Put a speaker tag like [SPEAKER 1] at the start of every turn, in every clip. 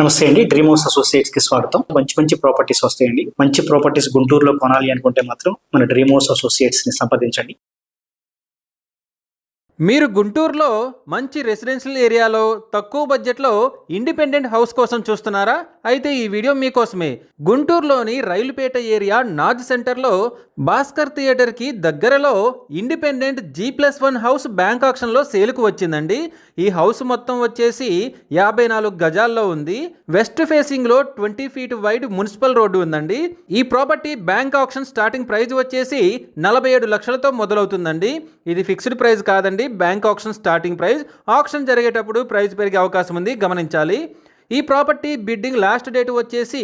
[SPEAKER 1] నమస్తే అండి. Dream house associates కి స్వాగతం. మంచి ప్రాపర్టీస్ వస్తాయండి. మంచి ప్రాపర్టీస్ గుంటూరులో కొనాలి అనుకుంటే మాత్రం మన డ్రీమ్ హౌస్ అసోసియేట్స్ ని సంప్రదించండి.
[SPEAKER 2] మీరు గుంటూరులో మంచి రెసిడెన్షియల్ ఏరియాలో తక్కువ బడ్జెట్లో ఇండిపెండెంట్ హౌస్ కోసం చూస్తున్నారా? అయితే ఈ వీడియో మీకోసమే. గుంటూరులోని రైలుపేట ఏరియా నాజ్ సెంటర్లో భాస్కర్ థియేటర్కి దగ్గరలో ఇండిపెండెంట్ G+1 హౌస్ బ్యాంక్ ఆక్షన్లో సేల్కు వచ్చిందండి. ఈ హౌస్ మొత్తం వచ్చేసి 54 గజాల్లో ఉంది. వెస్ట్ ఫేసింగ్లో 20 ఫీట్ వైడ్ మున్సిపల్ రోడ్డు ఉందండి. ఈ property bank auction starting price వచ్చేసి 47 లక్షలతో మొదలవుతుందండి. ఇది ఫిక్స్డ్ ప్రైస్ కాదండి, bank auction starting price. Auction జరిగేటప్పుడు ప్రైస్ పెరిగే అవకాశం ఉంది, గమనించాలి. ఈ ప్రాపర్టీ బిడ్డింగ్ లాస్ట్ డేట్ వచ్చేసి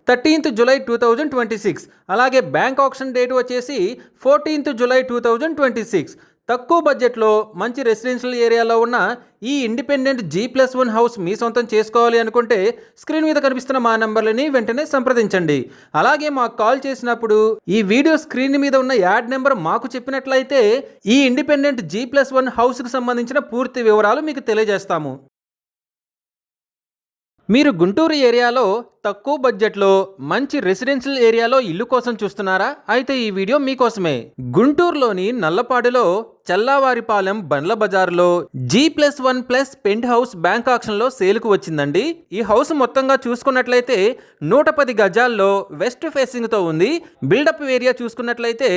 [SPEAKER 2] 13th జూలై 2026. అలాగే బ్యాంక్ ఆక్షన్ డేట్ వచ్చేసి 14th జూలై 2026. తక్కువ బడ్జెట్లో మంచి రెసిడెన్షియల్ ఏరియాలో ఉన్న ఈ ఇండిపెండెంట్ G+1 హౌస్ మీ సొంతం చేసుకోవాలి అనుకుంటే స్క్రీన్ మీద కనిపిస్తున్న మా నంబర్లని వెంటనే సంప్రదించండి. అలాగే మాకు కాల్ చేసినప్పుడు ఈ వీడియో స్క్రీన్ మీద ఉన్న యాడ్ నెంబర్ మాకు చెప్పినట్లయితే ఈ ఇండిపెండెంట్ G+1 హౌస్కి సంబంధించిన పూర్తి వివరాలు మీకు తెలియజేస్తాము. మీరు గుంటూరు ఏరియాలో తక్కువ బడ్జెట్లో మంచి రెసిడెన్షియల్ ఏరియాలో ఇల్లు కోసం చూస్తున్నారా? అయితే ఈ వీడియో మీకోసమే. గుంటూరులోని నల్లపాడులో చల్లావారిపాలెం బండ్ల బజార్లో G+1+ పెంట్ హౌస్ బ్యాంక్ ఆక్షన్లో సేల్కు వచ్చిందండి. ఈ హౌస్ మొత్తంగా చూసుకున్నట్లయితే 110 గజాల్లో వెస్ట్ ఫేసింగ్తో ఉంది. బిల్డప్ ఏరియా చూసుకున్నట్లయితే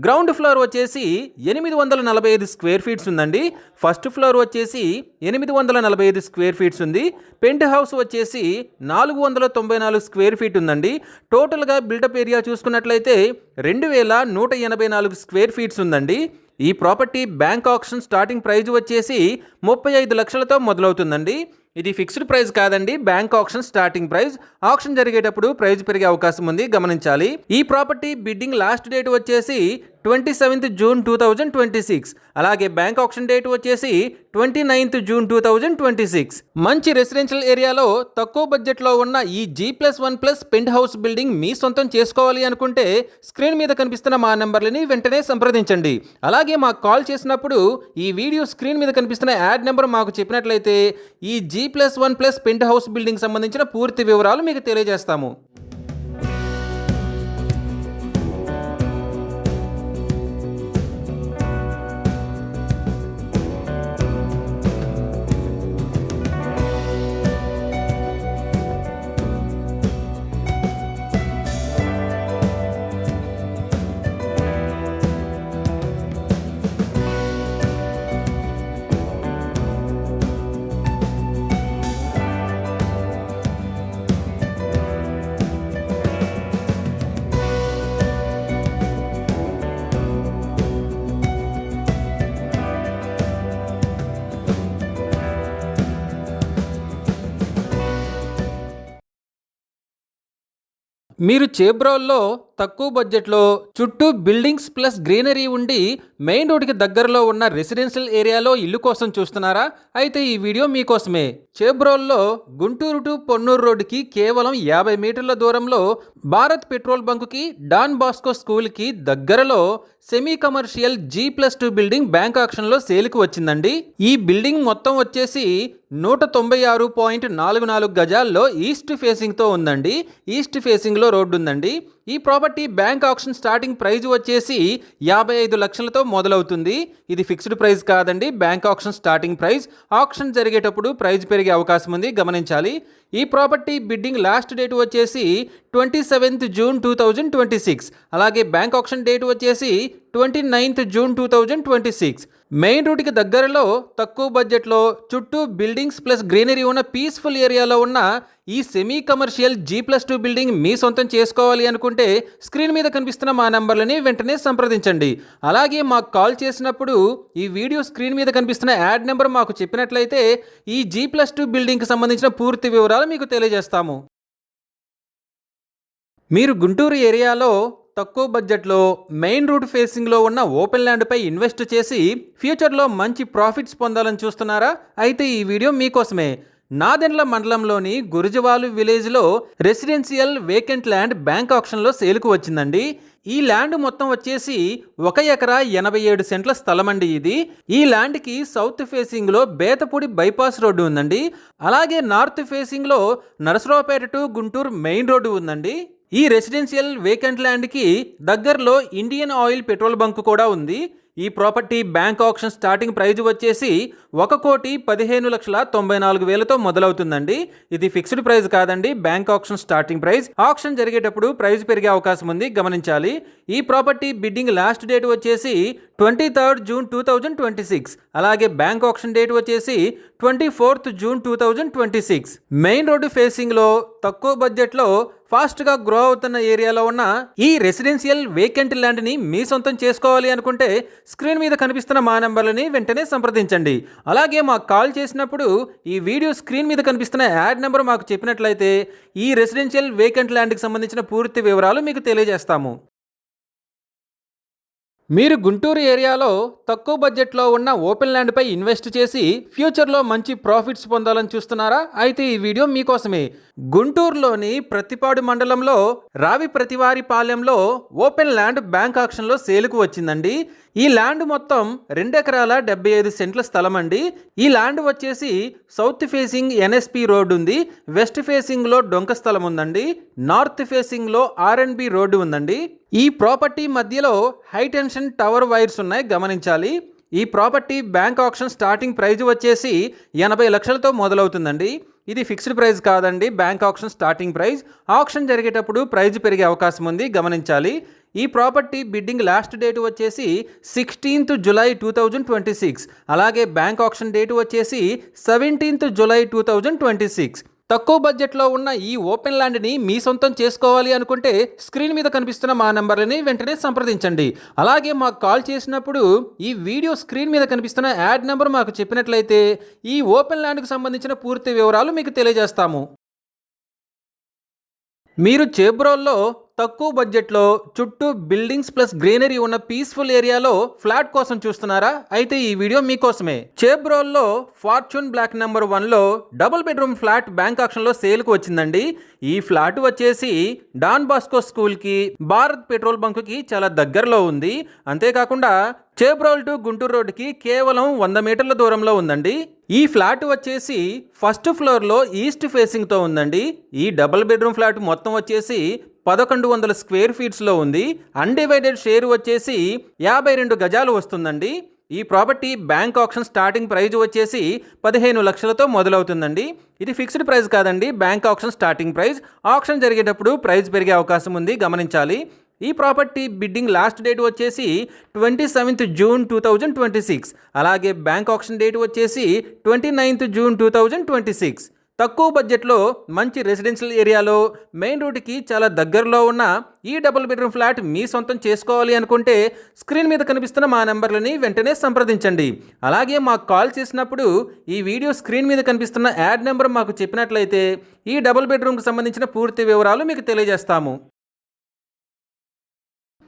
[SPEAKER 2] గ్రౌండ్ ఫ్లోర్ వచ్చేసి 845 స్క్వేర్ ఫీట్స్ ఉందండి. ఫస్ట్ ఫ్లోర్ వచ్చేసి 845 స్క్వేర్ ఫీట్స్ ఉంది. పెంట్ హౌస్ వచ్చేసి 494 స్క్వేర్ ఫీట్ ఉందండి. టోటల్గా బిల్డప్ ఏరియా చూసుకున్నట్లయితే 2184 స్క్వేర్ ఫీట్స్ ఉందండి. ఈ property bank auction starting price వచ్చేసి 35 లక్షలతో మొదలవుతుందండి. ఇది ఫిక్స్డ్ ప్రైస్ కాదండి, bank auction starting price. Auction జరిగేటప్పుడు ప్రైస్ పెరిగే అవకాశం ఉంది, గమనించాలి. ఈ ప్రాపర్టీ బిడ్డింగ్ లాస్ట్ డేట్ వచ్చేసి 27th జూన్ 2026. అలాగే బ్యాంక్ ఆక్షన్ డేట్ వచ్చేసి 29th జూన్ 2026. మంచి రెసిడెన్షియల్ ఏరియాలో తక్కువ బడ్జెట్లో ఉన్న ఈ G+1+ పెంట్ హౌస్ బిల్డింగ్ మీ సొంతం చేసుకోవాలి అనుకుంటే స్క్రీన్ మీద కనిపిస్తున్న మా నెంబర్లని వెంటనే సంప్రదించండి. అలాగే మాకు కాల్ చేసినప్పుడు ఈ వీడియో స్క్రీన్ మీద కనిపిస్తున్న యాడ్ నెంబర్ మాకు చెప్పినట్లయితే ఈ G+1+ పెంట్ హౌస్ బిల్డింగ్ సంబంధించిన పూర్తి వివరాలు మీకు తెలియజేస్తాము. మీరు చేబ్రోల్లో తక్కువ బడ్జెట్లో చుట్టూ బిల్డింగ్స్ ప్లస్ గ్రీనరీ ఉండి మెయిన్ రోడ్డుకి దగ్గరలో ఉన్న రెసిడెన్షియల్ ఏరియాలో ఇల్లు కోసం చూస్తున్నారా? అయితే ఈ వీడియో మీకోసమే. చేబ్రోల్లో గుంటూరు టు పొన్నూరు రోడ్డుకి కేవలం 50 మీటర్ల దూరంలో భారత్ పెట్రోల్ బంకుకి డాన్ బాస్కో స్కూల్కి దగ్గరలో semi commercial G+2 building bank ఆక్షన్లో సేల్కి వచ్చిందండి. ఈ బిల్డింగ్ మొత్తం వచ్చేసి 196.44 గజాల్లో ఈస్ట్ ఫేసింగ్తో ఉందండి. ఈస్ట్ ఫేసింగ్లో రోడ్డు ఉందండి. ఈ property bank auction starting price వచ్చేసి 55 లక్షలతో మొదలవుతుంది. ఇది ఫిక్స్డ్ ప్రైస్ కాదండి, bank auction starting price. Auction జరిగేటప్పుడు ప్రైస్ పెరిగే అవకాశం ఉంది, గమనించాలి. ఈ ప్రాపర్టీ బిడ్డింగ్ లాస్ట్ డేట్ వచ్చేసి 27th జూన్ 2026. అలాగే బ్యాంక్ ఆక్షన్ డేట్ వచ్చేసి 29th జూన్ 2026. మెయిన్ రోడ్డుకి దగ్గరలో తక్కువ బడ్జెట్లో చుట్టూ బిల్డింగ్స్ ప్లస్ గ్రీనరీ ఉన్న పీస్ఫుల్ ఏరియాలో ఉన్న ఈ సెమీ కమర్షియల్ G+2 బిల్డింగ్ మీ సొంతం చేసుకోవాలి అనుకుంటే స్క్రీన్ మీద కనిపిస్తున్న మా నంబర్లని వెంటనే సంప్రదించండి. అలాగే మాకు కాల్ చేసినప్పుడు ఈ వీడియో స్క్రీన్ మీద కనిపిస్తున్న యాడ్ నెంబర్ మాకు చెప్పినట్లయితే ఈ G+2 బిల్డింగ్కి సంబంధించిన పూర్తి వివరాలు మీకు తెలియజేస్తాము. మీరు గుంటూరు ఏరియాలో తక్కువ బడ్జెట్లో మెయిన్ రోడ్ ఫేసింగ్లో ఉన్న ఓపెన్ ల్యాండ్పై ఇన్వెస్ట్ చేసి ఫ్యూచర్లో మంచి ప్రాఫిట్స్ పొందాలని చూస్తున్నారా? అయితే ఈ వీడియో మీకోసమే. నాదెండ్ల మండలంలోని గురుజవాలు విలేజ్లో రెసిడెన్షియల్ వేకెంట్ ల్యాండ్ బ్యాంక్ ఆక్షన్లో సేల్కు వచ్చిందండి. ఈ ల్యాండ్ మొత్తం వచ్చేసి 1 ఎకరా 87 సెంట్ల స్థలం అండి. ఈ ల్యాండ్కి సౌత్ ఫేసింగ్లో బేతపూడి బైపాస్ రోడ్డు ఉందండి. అలాగే నార్త్ ఫేసింగ్లో Narasaraopet to Guntur main road ఉందండి. ఈ రెసిడెన్షియల్ వేకెంట్ ల్యాండ్కి దగ్గరలో ఇండియన్ ఆయిల్ పెట్రోల్ బంక్ కూడా ఉంది. ఈ property bank auction starting price వచ్చేసి 1,15,94,000తో మొదలవుతుందండి. ఇది ఫిక్స్డ్ ప్రైస్ కాదండి, bank auction starting price. Auction జరిగేటప్పుడు ప్రైస్ పెరిగే అవకాశం ఉంది, గమనించాలి. ఈ ప్రాపర్టీ బిడ్డింగ్ లాస్ట్ డేట్ వచ్చేసి 23rd June 2026. అలాగే బ్యాంక్ ఆక్షన్ డేట్ వచ్చేసి 24th June 2026. మెయిన్ రోడ్డు ఫేసింగ్లో తక్కువ బడ్జెట్లో ఫాస్ట్గా గ్రో అవుతున్న ఏరియాలో ఉన్న ఈ రెసిడెన్షియల్ వేకెంట్ ల్యాండ్ని మీ సొంతం చేసుకోవాలి అనుకుంటే స్క్రీన్ మీద కనిపిస్తున్న మా నెంబర్లని వెంటనే సంప్రదించండి. అలాగే మాకు కాల్ చేసినప్పుడు ఈ వీడియో స్క్రీన్ మీద కనిపిస్తున్న యాడ్ నెంబర్ మాకు చెప్పినట్లయితే ఈ రెసిడెన్షియల్ వేకెంట్ ల్యాండ్కి సంబంధించిన పూర్తి వివరాలు మీకు తెలియజేస్తాము. మీరు గుంటూరు ఏరియాలో తక్కువ బడ్జెట్లో ఉన్న ఓపెన్ ల్యాండ్పై ఇన్వెస్ట్ చేసి ఫ్యూచర్లో మంచి ప్రాఫిట్స్ పొందాలని చూస్తున్నారా? అయితే ఈ వీడియో మీకోసమే. గుంటూరులోని ప్రతిపాడు మండలంలో రావి ప్రతివారిపాలెంలో ఓపెన్ ల్యాండ్ బ్యాంక్ ఆక్షన్లో సేల్కు వచ్చిందండి. ఈ ల్యాండ్ మొత్తం 2 ఎకరాల 75 సెంట్ల స్థలం అండి. ఈ ల్యాండ్ వచ్చేసి సౌత్ ఫేసింగ్ ఎన్ఎస్పి రోడ్డు ఉంది, వెస్ట్ ఫేసింగ్లో డొంక స్థలం ఉందండి, నార్త్ ఫేసింగ్లో R&B రోడ్డు ఉందండి. ఈ ప్రాపర్టీ మధ్యలో హై టెన్షన్ టవర్ వైర్స్ ఉన్నాయి, గమనించాలి. ఈ property bank auction starting price వచ్చేసి 80 లక్షలతో మొదలవుతుందండి. ఇది ఫిక్స్డ్ ప్రైస్ కాదండి, bank auction starting price. Auction జరిగేటప్పుడు ప్రైజ్ పెరిగే అవకాశం ఉంది, గమనించాలి. ఈ ప్రాపర్టీ బిడ్డింగ్ లాస్ట్ డేట్ వచ్చేసి 16th July 2026. అలాగే బ్యాంక్ ఆక్షన్ డేట్ వచ్చేసి 17th July 2026. తక్కువ బడ్జెట్లో ఉన్న ఈ ఓపెన్ ల్యాండ్ని మీ సొంతం చేసుకోవాలి అనుకుంటే స్క్రీన్ మీద కనిపిస్తున్న మా నెంబర్లని వెంటనే సంప్రదించండి. అలాగే మాకు కాల్ చేసినప్పుడు ఈ వీడియో స్క్రీన్ మీద కనిపిస్తున్న యాడ్ నెంబర్ మాకు చెప్పినట్లయితే ఈ ఓపెన్ ల్యాండ్కి సంబంధించిన పూర్తి వివరాలు మీకు తెలియజేస్తాము. మీరు చేబ్రోల్లో తక్కువ బడ్జెట్లో చుట్టూ బిల్డింగ్స్ ప్లస్ గ్రీనరీ ఉన్న పీస్ఫుల్ ఏరియాలో ఫ్లాట్ కోసం చూస్తున్నారా? అయితే ఈ వీడియో మీకోసమే. చేబ్రోల్లో ఫార్చ్యూన్ బ్లాక్ నెంబర్ 1లో డబుల్ బెడ్రూమ్ ఫ్లాట్ బ్యాంక్ ఆక్షన్లో సేల్కు వచ్చిందండి. ఈ ఫ్లాట్ వచ్చేసి డాన్ బాస్కో స్కూల్కి, భారత్ పెట్రోల్ బంక్కి చాలా దగ్గరలో ఉంది. అంతేకాకుండా చేబ్రోల్ టు గుంటూరు రోడ్డుకి కేవలం 100 మీటర్ల దూరంలో ఉందండి. ఈ ఫ్లాట్ వచ్చేసి ఫస్ట్ ఫ్లోర్లో ఈస్ట్ ఫేసింగ్తో ఉందండి. ఈ డబుల్ బెడ్రూమ్ ఫ్లాట్ మొత్తం వచ్చేసి 1100 స్క్వేర్ ఫీట్స్లో ఉంది. అన్డివైడెడ్ షేర్ వచ్చేసి 52 గజాలు వస్తుందండి. ఈ property bank auction starting price వచ్చేసి 15 లక్షలతో మొదలవుతుందండి. ఇది ఫిక్స్డ్ ప్రైస్ కాదండి, bank auction starting price. Auction జరిగేటప్పుడు ప్రైస్ పెరిగే అవకాశం ఉంది, గమనించాలి. ఈ ప్రాపర్టీ బిడ్డింగ్ లాస్ట్ డేట్ వచ్చేసి 27th June 2026. అలాగే బ్యాంక్ ఆక్షన్ డేట్ వచ్చేసి 29th June 2026. తక్కువ బడ్జెట్లో మంచి రెసిడెన్షియల్ ఏరియాలో మెయిన్ రోడ్డుకి చాలా దగ్గరలో ఉన్న ఈ డబుల్ బెడ్రూమ్ ఫ్లాట్ మీ సొంతం చేసుకోవాలి అనుకుంటే స్క్రీన్ మీద కనిపిస్తున్న మా నెంబర్లని వెంటనే సంప్రదించండి. అలాగే మాకు కాల్ చేసినప్పుడు ఈ వీడియో స్క్రీన్ మీద కనిపిస్తున్న యాడ్ నెంబర్ మాకు చెప్పినట్లయితే ఈ డబుల్ బెడ్రూమ్కి సంబంధించిన పూర్తి వివరాలు మీకు తెలియజేస్తాము.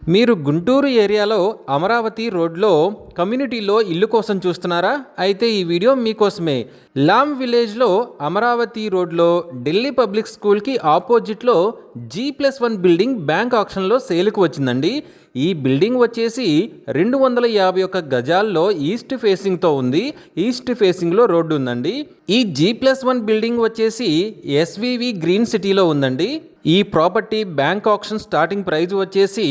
[SPEAKER 2] మీరు గుంటూరు ఏరియాలో అమరావతి రోడ్లో కమ్యూనిటీలో ఇల్లు కోసం చూస్తున్నారా? అయితే ఈ వీడియో మీకోసమే. లామ్ విలేజ్లో అమరావతి రోడ్లో ఢిల్లీ పబ్లిక్ స్కూల్కి ఆపోజిట్లో G+1 బిల్డింగ్ బ్యాంక్ ఆక్షన్లో సేల్కు వచ్చిందండి. ఈ బిల్డింగ్ వచ్చేసి 251 గజాల్లో ఈస్ట్ ఫేసింగ్తో ఉంది. ఈస్ట్ ఫేసింగ్లో రోడ్డు ఉందండి. ఈ G+1 బిల్డింగ్ వచ్చేసి SVV గ్రీన్ సిటీలో ఉందండి. ఈ property bank auction starting price వచ్చేసి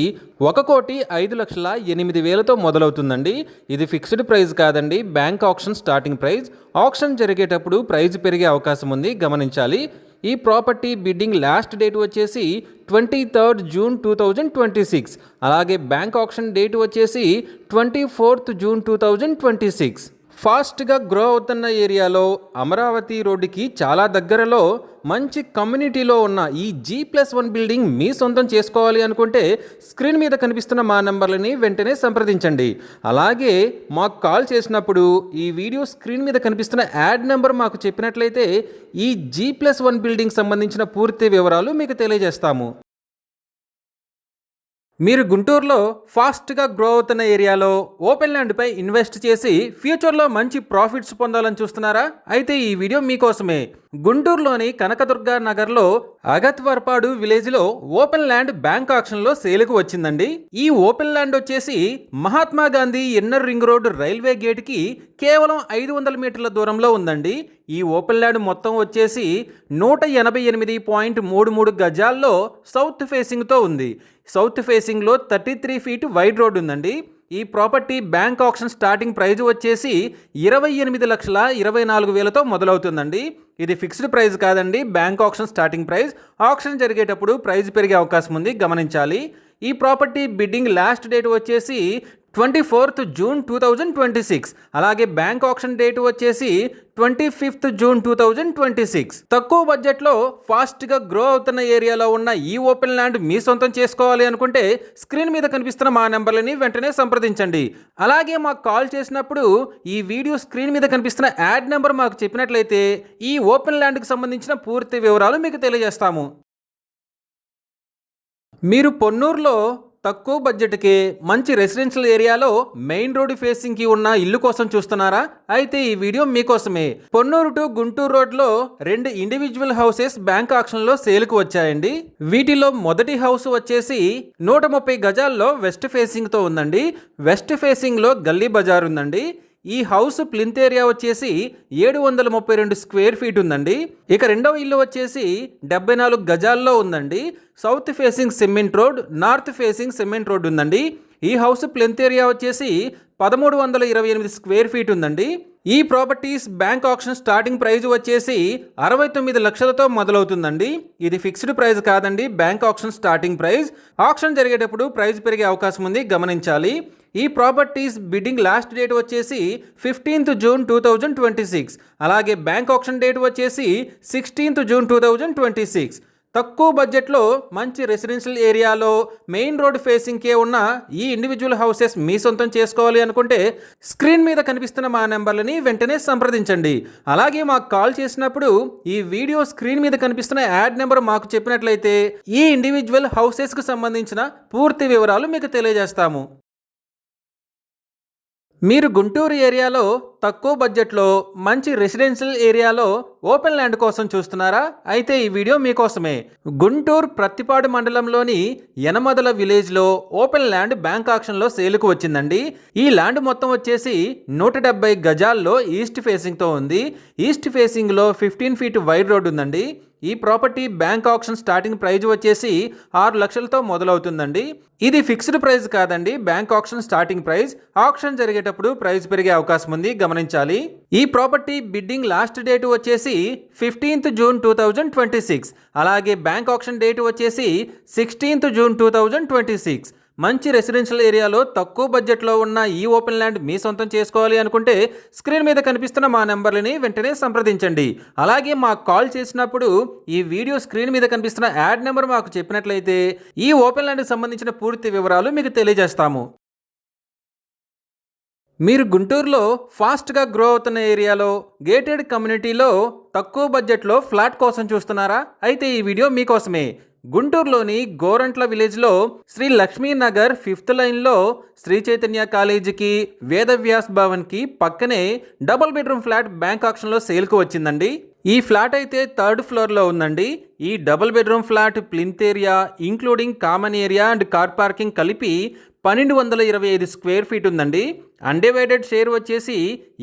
[SPEAKER 2] 1,05,08,000తో మొదలవుతుందండి. ఇది ఫిక్స్డ్ ప్రైస్ కాదండి, bank auction starting price. Auction జరిగేటప్పుడు ప్రైజ్ పెరిగే అవకాశం ఉంది, గమనించాలి. ఈ ప్రాపర్టీ బిడ్డింగ్ లాస్ట్ డేట్ వచ్చేసి 23rd June 2026. అలాగే బ్యాంక్ ఆక్షన్ డేట్ వచ్చేసి 24th June 2026. ఫాస్ట్గా గ్రో అవుతున్న ఏరియాలో అమరావతి రోడ్డుకి చాలా దగ్గరలో మంచి కమ్యూనిటీలో ఉన్న ఈ G+1 బిల్డింగ్ మీ సొంతం చేసుకోవాలి అనుకుంటే స్క్రీన్ మీద కనిపిస్తున్న మా నెంబర్లని వెంటనే సంప్రదించండి. అలాగే మాకు కాల్ చేసినప్పుడు ఈ వీడియో స్క్రీన్ మీద కనిపిస్తున్న యాడ్ నెంబర్ మాకు చెప్పినట్లయితే ఈ G+1 బిల్డింగ్ సంబంధించిన పూర్తి వివరాలు మీకు తెలియజేస్తాము. మీరు గుంటూరులో ఫాస్ట్గా గ్రో అవుతున్న ఏరియాలో ఓపెన్ ల్యాండ్పై ఇన్వెస్ట్ చేసి ఫ్యూచర్లో మంచి ప్రాఫిట్స్ పొందాలని చూస్తున్నారా? అయితే ఈ వీడియో మీకోసమే. గుంటూరులోని కనకదుర్గ నగర్లో అగత్వర్పాడు విలేజ్లో ఓపెన్ ల్యాండ్ బ్యాంక్ ఆక్షన్లో సేల్కు వచ్చిందండి. ఈ ఓపెన్ ల్యాండ్ వచ్చేసి Mahatma Gandhi inner ring road railway గేట్కి కేవలం 500 మీటర్ల దూరంలో ఉందండి. ఈ ఓపెన్ ల్యాండ్ మొత్తం వచ్చేసి 188.33 గజాల్లో సౌత్ ఫేసింగ్తో ఉంది. సౌత్ ఫేసింగ్లో 33 ఫీట్ వైడ్ రోడ్ ఉందండి. ఈ property bank auction starting price వచ్చేసి 28,24,000తో మొదలవుతుందండి. ఇది ఫిక్స్డ్ ప్రైస్ కాదండి, bank auction starting price. Auction జరిగేటప్పుడు ప్రైస్ పెరిగే అవకాశం ఉంది, గమనించాలి. ఈ ప్రాపర్టీ బిడ్డింగ్ లాస్ట్ డేట్ వచ్చేసి 24th జూన్ 2026. అలాగే బ్యాంక్ ఆక్షన్ డేట్ వచ్చేసి 25th జూన్ 2026. తక్కువ బడ్జెట్లో ఫాస్ట్గా గ్రో అవుతున్న ఏరియాలో ఉన్న ఈ ఓపెన్ ల్యాండ్ మీ సొంతం చేసుకోవాలి అనుకుంటే స్క్రీన్ మీద కనిపిస్తున్న మా నెంబర్లని వెంటనే సంప్రదించండి. అలాగే మాకు కాల్ చేసినప్పుడు ఈ వీడియో స్క్రీన్ మీద కనిపిస్తున్న యాడ్ నెంబర్ మాకు చెప్పినట్లయితే ఈ ఓపెన్ ల్యాండ్కి సంబంధించిన పూర్తి వివరాలు మీకు తెలియజేస్తాము. మీరు పొన్నూరులో తక్కువ బడ్జెట్కి మంచి రెసిడెన్షియల్ ఏరియాలో మెయిన్ రోడ్ ఫేసింగ్కి ఉన్న ఇల్లు కోసం చూస్తున్నారా? అయితే ఈ వీడియో మీకోసమే. పొన్నూరు టు గుంటూరు రోడ్లో 2 ఇండివిజువల్ హౌసెస్ బ్యాంక్ ఆక్షన్లో సేల్కు వచ్చాయండి. వీటిలో మొదటి హౌస్ వచ్చేసి 130 గజాల్లో వెస్ట్ ఫేసింగ్తో ఉందండి. వెస్ట్ ఫేసింగ్లో గల్లీ బజార్ ఉందండి. ఈ హౌస్ ప్లింత్ ఏరియా వచ్చేసి 732 స్క్వేర్ ఫీట్ ఉందండి. ఇక రెండవ ఇల్లు వచ్చేసి 74 గజాల్లో ఉందండి. South facing cement road, north facing cement road ఉందండి. ఈ హౌస్ ప్లింత్ ఏరియా వచ్చేసి 1328 స్క్వేర్ ఫీట్ ఉందండి. ఈ properties bank auction starting price వచ్చేసి 69 లక్షలతో మొదలవుతుందండి. ఇది ఫిక్స్డ్ ప్రైస్ కాదండి, bank auction starting price. Auction జరిగేటప్పుడు ప్రైస్ పెరిగే అవకాశం ఉంది, గమనించాలి. ఈ ప్రాపర్టీస్ బిడ్డింగ్ లాస్ట్ డేట్ వచ్చేసి 15th జూన్ 2026. అలాగే బ్యాంక్ ఆక్షన్ డేట్ వచ్చేసి 16th జూన్ 2026. తక్కువ బడ్జెట్లో మంచి రెసిడెన్షియల్ ఏరియాలో మెయిన్ రోడ్ ఫేసింగ్కే ఉన్న ఈ ఇండివిజువల్ హౌసెస్ మీ సొంతం చేసుకోవాలి అనుకుంటే స్క్రీన్ మీద కనిపిస్తున్న మా నెంబర్లని వెంటనే సంప్రదించండి. అలాగే మాకు కాల్ చేసినప్పుడు ఈ వీడియో స్క్రీన్ మీద కనిపిస్తున్న యాడ్ నెంబర్ మాకు చెప్పినట్లయితే ఈ ఇండివిజువల్ హౌసెస్కు సంబంధించిన పూర్తి వివరాలు మీకు తెలియజేస్తాము. మీరు గుంటూరు ఏరియాలో తక్కువ బడ్జెట్లో మంచి రెసిడెన్షియల్ ఏరియాలో ఓపెన్ ల్యాండ్ కోసం చూస్తున్నారా? అయితే ఈ వీడియో మీకోసమే. గుంటూరు ప్రత్తిపాడు మండలంలోని యనమదల విలేజ్లో ఓపెన్ ల్యాండ్ బ్యాంక్ ఆక్షన్లో సేల్కు వచ్చిందండి. ఈ ల్యాండ్ మొత్తం వచ్చేసి 170 గజాల్లో ఈస్ట్ ఫేసింగ్తో ఉంది. ఈస్ట్ ఫేసింగ్లో 15 ఫీట్ వైడ్ రోడ్ ఉందండి. ఈ property bank auction starting price వచ్చేసి 6 లక్షలతో మొదలవుతుందండి. ఇది ఫిక్స్డ్ ప్రైస్ కాదండి, bank auction starting price. Auction జరిగేటప్పుడు ప్రైస్ పెరిగే అవకాశం ఉంది, గమనించాలి. ఈ ప్రాపర్టీ బిడ్డింగ్ లాస్ట్ డేట్ వచ్చేసి 15th జూన్ 2026. అలాగే బ్యాంక్ ఆక్షన్ డేట్ వచ్చేసి 16th జూన్ 2026. మంచి రెసిడెన్షియల్ ఏరియాలో తక్కువ బడ్జెట్లో ఉన్న ఈ ఓపెన్ ల్యాండ్ మీ సొంతం చేసుకోవాలి అనుకుంటే స్క్రీన్ మీద కనిపిస్తున్న మా నెంబర్లని వెంటనే సంప్రదించండి. అలాగే మాకు కాల్ చేసినప్పుడు ఈ వీడియో స్క్రీన్ మీద కనిపిస్తున్న యాడ్ నెంబర్ మాకు చెప్పినట్లయితే ఈ ఓపెన్ ల్యాండ్కి సంబంధించిన పూర్తి వివరాలు మీకు తెలియజేస్తాము. మీరు గుంటూరులో ఫాస్ట్గా గ్రో అవుతున్న ఏరియాలో గేటెడ్ కమ్యూనిటీలో తక్కువ బడ్జెట్లో ఫ్లాట్ కోసం చూస్తున్నారా? అయితే ఈ వీడియో మీకోసమే. గుంటూరులోని గోరంట్ల విలేజ్లో శ్రీ లక్ష్మీ నగర్ 5th లైన్లో శ్రీ చైతన్య కాలేజీకి వేదవ్యాస్ భవన్కి పక్కనే డబుల్ బెడ్రూమ్ ఫ్లాట్ బ్యాంక్ ఆక్షన్లో సేల్కు వచ్చిందండి. ఈ ఫ్లాట్ అయితే 3rd ఫ్లోర్లో ఉందండి. ఈ double bedroom flat plinth area including common area and car parking కలిపి 1225 స్క్వేర్ ఫీట్ ఉందండి. అన్డివైడెడ్ షేర్ వచ్చేసి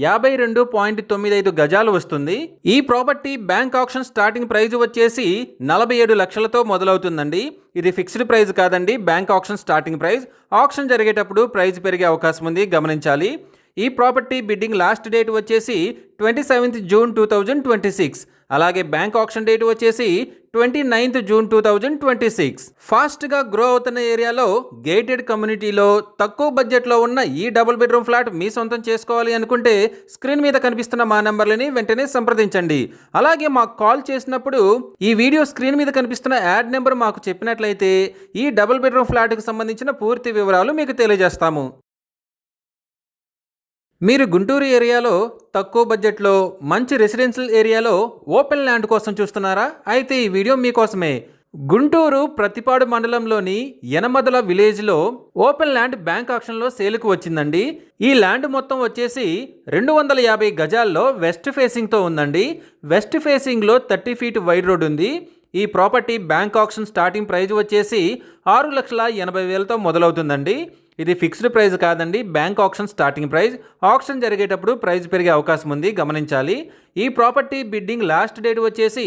[SPEAKER 2] 52.95 గజాలు వస్తుంది. ఈ property bank auction starting price వచ్చేసి 47 లక్షలతో మొదలవుతుందండి. ఇది ఫిక్స్డ్ ప్రైస్ కాదండి, bank auction starting price. Auction జరిగేటప్పుడు ప్రైస్ పెరిగే అవకాశం ఉంది, గమనించాలి. ఈ ప్రాపర్టీ బిడ్డింగ్ లాస్ట్ డేట్ వచ్చేసి 27th జూన్ 2026. అలాగే బ్యాంక్ ఆక్షన్ డేట్ వచ్చేసి 29th జూన్ 2026. ఫాస్ట్గా గ్రో అవుతున్న ఏరియాలో గేటెడ్ కమ్యూనిటీలో తక్కువ బడ్జెట్లో ఉన్న ఈ డబుల్ బెడ్రూమ్ ఫ్లాట్ మీ సొంతం చేసుకోవాలి అనుకుంటే స్క్రీన్ మీద కనిపిస్తున్న మా నెంబర్లని వెంటనే సంప్రదించండి. అలాగే మాకు కాల్ చేసినప్పుడు ఈ వీడియో స్క్రీన్ మీద కనిపిస్తున్న యాడ్ నెంబర్ మాకు చెప్పినట్లయితే ఈ డబుల్ బెడ్రూమ్ ఫ్లాట్కి సంబంధించిన పూర్తి వివరాలు మీకు తెలియజేస్తాము. మీరు గుంటూరు ఏరియాలో తక్కువ బడ్జెట్లో మంచి రెసిడెన్షియల్ ఏరియాలో ఓపెన్ ల్యాండ్ కోసం చూస్తున్నారా? అయితే ఈ వీడియో మీకోసమే. గుంటూరు ప్రతిపాడు మండలంలోని యనమదల విలేజ్లో ఓపెన్ ల్యాండ్ బ్యాంక్ ఆక్షన్లో సేలుకు వచ్చిందండి. ఈ ల్యాండ్ మొత్తం వచ్చేసి 250 గజాల్లో వెస్ట్ ఫేసింగ్తో ఉందండి. వెస్ట్ ఫేసింగ్లో 30 ఫీట్ వైడ్ రోడ్ ఉంది. ఈ property bank auction starting price వచ్చేసి 6,80,000తో మొదలవుతుందండి. ఇది ఫిక్స్డ్ ప్రైస్ కాదండి, bank auction starting price. Auction జరిగేటప్పుడు ప్రైస్ పెరిగే అవకాశం ఉంది, గమనించాలి. ఈ ప్రాపర్టీ బిడ్డింగ్ లాస్ట్ డేట్ వచ్చేసి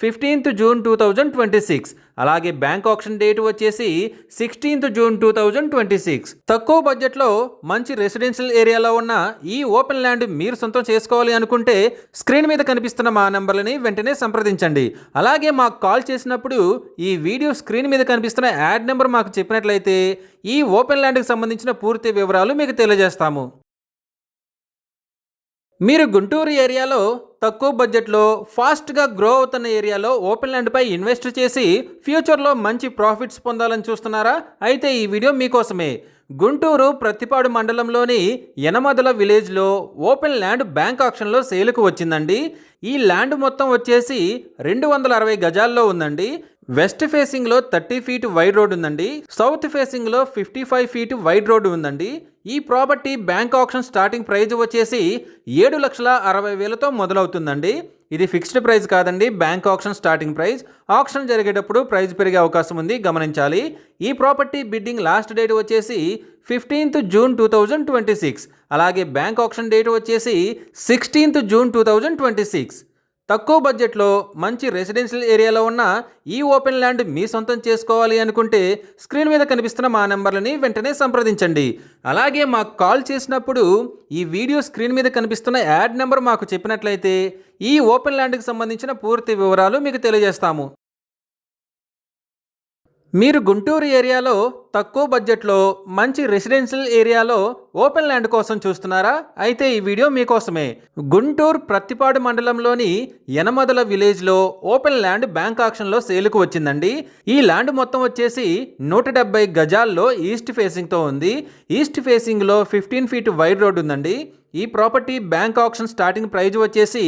[SPEAKER 2] 15th జూన్ 2026. అలాగే బ్యాంక్ ఆక్షన్ డేట్ వచ్చేసి 16th జూన్ 2026. తక్కువ బడ్జెట్లో మంచి రెసిడెన్షియల్ ఏరియాలో ఉన్న ఈ ఓపెన్ ల్యాండ్ మీరు సొంతం చేసుకోవాలి అనుకుంటే స్క్రీన్ మీద కనిపిస్తున్న మా నంబర్లని వెంటనే సంప్రదించండి. అలాగే మాకు కాల్ చేసినప్పుడు ఈ వీడియో స్క్రీన్ మీద కనిపిస్తున్న యాడ్ నెంబర్ మాకు చెప్పినట్లయితే ఈ ఓపెన్ ల్యాండ్కి సంబంధించిన పూర్తి వివరాలు మీకు తెలియజేస్తాము. మీరు గుంటూరు ఏరియాలో తక్కువ బడ్జెట్లో ఫాస్ట్గా గ్రో అవుతున్న ఏరియాలో ఓపెన్ ల్యాండ్పై ఇన్వెస్ట్ చేసి ఫ్యూచర్లో మంచి ప్రాఫిట్స్ పొందాలని చూస్తున్నారా? అయితే ఈ వీడియో మీకోసమే. గుంటూరు ప్రతిపాడు మండలంలోని యనమదల విలేజ్లో ఓపెన్ ల్యాండ్ బ్యాంక్ ఆక్షన్లో సేలుకు వచ్చిందండి. ఈ ల్యాండ్ మొత్తం వచ్చేసి 260 గజాల్లో ఉందండి. వెస్ట్ ఫేసింగ్లో 30 ఫీట్ వైడ్ రోడ్ ఉందండి. సౌత్ ఫేసింగ్లో 55 ఫీట్ వైడ్ రోడ్ ఉందండి. ఈ property bank auction starting price వచ్చేసి 7,60,000తో మొదలవుతుందండి. ఇది ఫిక్స్డ్ ప్రైస్ కాదండి, bank auction starting price. Auction జరిగేటప్పుడు ప్రైస్ పెరిగే అవకాశం ఉంది, గమనించాలి. ఈ ప్రాపర్టీ బిడ్డింగ్ లాస్ట్ డేట్ వచ్చేసి 15th జూన్ 2026. అలాగే బ్యాంక్ ఆక్షన్ డేట్ వచ్చేసి 16th జూన్ 2026. తక్కువ బడ్జెట్లో మంచి రెసిడెన్షియల్ ఏరియాలో ఉన్న ఈ ఓపెన్ ల్యాండ్ మీ సొంతం చేసుకోవాలి అనుకుంటే స్క్రీన్ మీద కనిపిస్తున్న మా నెంబర్లని వెంటనే సంప్రదించండి. అలాగే మాకు కాల్ చేసినప్పుడు ఈ వీడియో స్క్రీన్ మీద కనిపిస్తున్న యాడ్ నెంబర్ మాకు చెప్పినట్లయితే ఈ ఓపెన్ ల్యాండ్కి సంబంధించిన పూర్తి వివరాలు మీకు తెలియజేస్తాము. మీరు గుంటూరు ఏరియాలో తక్కువ బడ్జెట్లో మంచి రెసిడెన్షియల్ ఏరియాలో ఓపెన్ ల్యాండ్ కోసం చూస్తున్నారా? అయితే ఈ వీడియో మీకోసమే. గుంటూరు ప్రతిపాడు మండలంలోని యనమదల విలేజ్లో ఓపెన్ ల్యాండ్ బ్యాంక్ ఆక్షన్లో సేలుకు వచ్చిందండి. ఈ ల్యాండ్ మొత్తం వచ్చేసి 170 గజాల్లో ఈస్ట్ ఫేసింగ్తో ఉంది. ఈస్ట్ ఫేసింగ్లో 15 ఫీట్ వైడ్ రోడ్ ఉందండి. ఈ property bank auction starting price వచ్చేసి